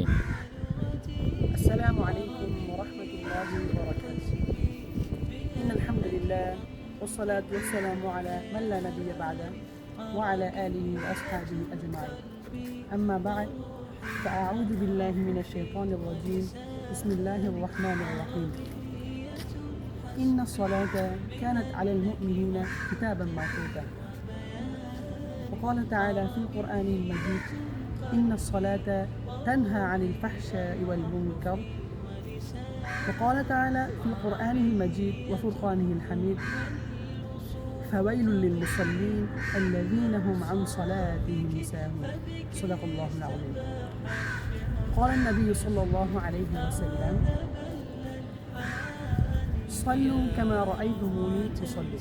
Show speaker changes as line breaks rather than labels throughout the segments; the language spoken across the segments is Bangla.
السلام عليكم ورحمة الله وبركاته. إن الحمد لله والصلاة والسلام على من لا نبي بعده وعلى آله وأصحابه أجمعين. أما بعد فأعوذ بالله من الشيطان الرجيم. بسم الله الرحمن الرحيم. إن الصلاة كانت على المؤمنين كتابا موقوتا. وقال تعالى في القرآن المجيد: إن الصلاة تنهى عن الفحشاء والمنكر. وقال تعالى في القرآن المجيد وفرقانه الحميد: فويل للمصلين الذين هم عن صلاتهم ساهون. صدق الله العظيم. قال النبي صلى الله عليه وسلم: صلوا كما رأيتموني أصلي.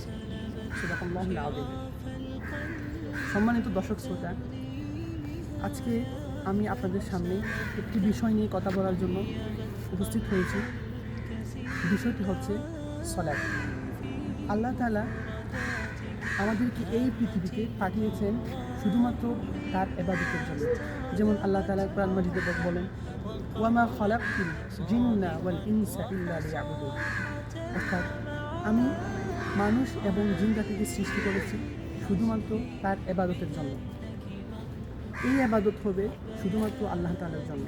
صدق الله العظيم. সম্মানিত দর্শক শ্রোতা, আজকে আমি আপনাদের সামনে একটি বিষয় নিয়ে কথা বলার জন্য উপস্থিত হয়েছি। বিষয়টি হচ্ছে সালাত। আল্লাহ তাআলা আমাদেরকে এই পৃথিবীতে পাঠিয়েছেন শুধুমাত্র তার ইবাদতের জন্য। যেমন আল্লাহ তাআলা কোরআন মাজিদে বলেন: ওয়ামা খালাকতুল জিন্না ওয়াল ইনসা ইল্লা লিয়াবুদুন। অর্থাৎ আমি মানুষ এবং জিন জাতিকে সৃষ্টি করেছি শুধুমাত্র তার ইবাদতের জন্য। এই ইবাদত হবে শুধুমাত্র আল্লাহ তাআলার জন্য।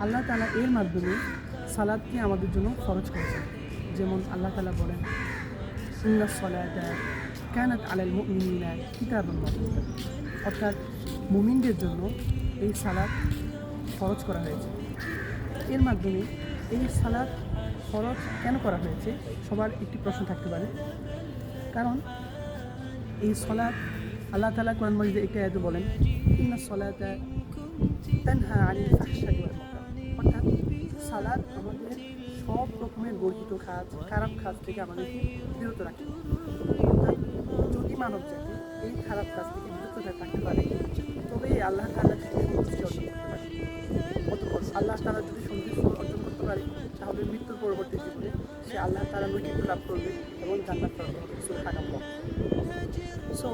আল্লাহ তাআলা এর মাধ্যমে সালাতকে আমাদের জন্য ফরজ করেছেন। যেমন আল্লাহ তাআলা বলেন: ইন্নাস সালাতা কানাত আলাল মুমিনিনা কিতাবান মাওকুতা। অর্থাৎ মুমিনদের জন্য এই সালাত ফরজ করা হয়েছে। এর মাধ্যমে এই সালাত ফরজ কেন করা হয়েছে সবার একটি প্রশ্ন থাকতে পারে। কারণ এই সালাত আল্লাহ তাআলা কোরআন মাজিদে একটি আয়াতে বলেন: ইন্নাস সালাতা তানহা আনিল ফাহশাই ওয়াল মুনকার। অর্থাৎ সালাত আমাদের সব রকমের বর্জিত কাজ, খারাপ কাজ থেকে আমাদেরকে বিরত রাখে। অর্থাৎ যদি মানব জাতি এই খারাপ কাজ থেকে বিরত থাকতে পারে তবে আল্লাহ তাআলার সন্তুষ্টি অর্জন করতে পারে। অতঃপর আল্লাহ তাআলা যদি সন্তুষ্টি অর্জন করতে পারে তাহলে মৃত্যুর পরবর্তী জীবনে সে আল্লাহ তাআলার নৈকট্য লাভ করবে এবং জান্নাত লাভ করবে। সুবহানাল্লাহ। সো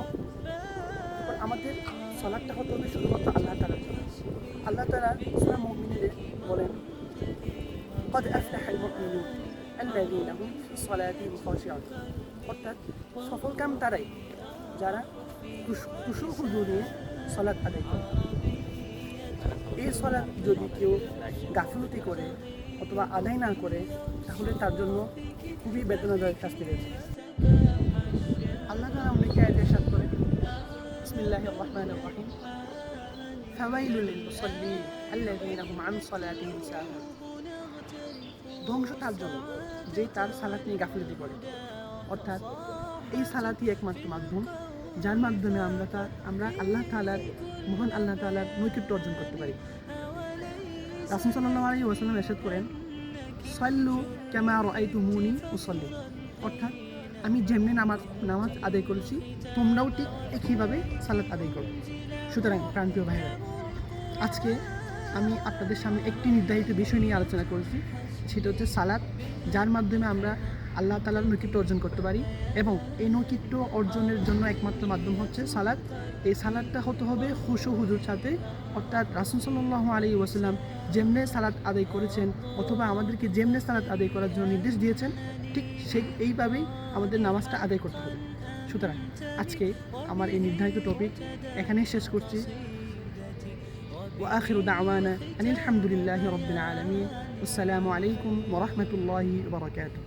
আমাদের সালাতটা হতে হবে শুধুমাত্র আল্লাহ তাআলার জন্য। আল্লাহ তাআলা সূরা মুমিনুনে বলেন: قد أفلح المؤمنون الذين هم في صلاتهم خاشعون। অর্থাৎ সফলকাম তারাই যারা খুশু খুজু নিয়ে সালাত আদায় করে। এই সালাত যদি কেউ গাফিলতি করে অথবা আদায় না করে তাহলে তার জন্য খুবই বেদনাদায়ক শাস্তি রয়েছে। আল্লাহ তাআলা অনেকে আয়াতে ইরশাদ করেন: বিসমিল্লাহির রাহমানির রাহিম, ফাওয়াইলুল লিল মুসাল্লিন আল্লাযীনা হুম আন সালাতিহিম সাহুন। ধ্বংস তার জন্য যে তার সালাত নিয়ে গাফিলতি করে। অর্থাৎ এই সালাতই একমাত্র মাধ্যম যার মাধ্যমে আমরা আল্লাহ তাআলার মহান আল্লাহ তাআলার নৈকট্য অর্জন করতে পারি। রাসূল সাল্লাল্লাহু আলাইহি ওয়াসাল্লাম ইরশাদ করেন: সাল্লু কামা রাআইতুমুনি উসাল্লি। অর্থাৎ আমি যেমনি নামাজ আদায় করেছি তোমরাও ঠিক একইভাবে সালাত আদায় করো। সুতরাং প্রান্তীয় ভাইরা, আজকে আমি আপনাদের সামনে একটি নির্ধারিত বিষয় নিয়ে আলোচনা করেছি, সেটা হচ্ছে সালাত, যার মাধ্যমে আমরা আল্লাহ তাআলার নৈকট্য অর্জন করতে পারি। এবং এই নৈকট্য অর্জনের জন্য একমাত্র মাধ্যম হচ্ছে সালাত। এই সালাতটা হতে হবে খুশু হুজুর সাথে। অর্থাৎ রাসূল সাল্লাল্লাহু আলাইহি ওয়াসাল্লাম যেমনে সালাত আদায় করেছেন অথবা আমাদেরকে যেমনে সালাত আদায় করার জন্য নির্দেশ দিয়েছেন ঠিক এইভাবেই আমাদের নামাজটা আদায় করতে হবে। সুতরাং আজকে আমার এই নির্ধারিত টপিক এখানেই শেষ করছি। وآخر دعوانا أن الحمد لله رب العالمين والسلام عليكم ورحمة الله وبركاته.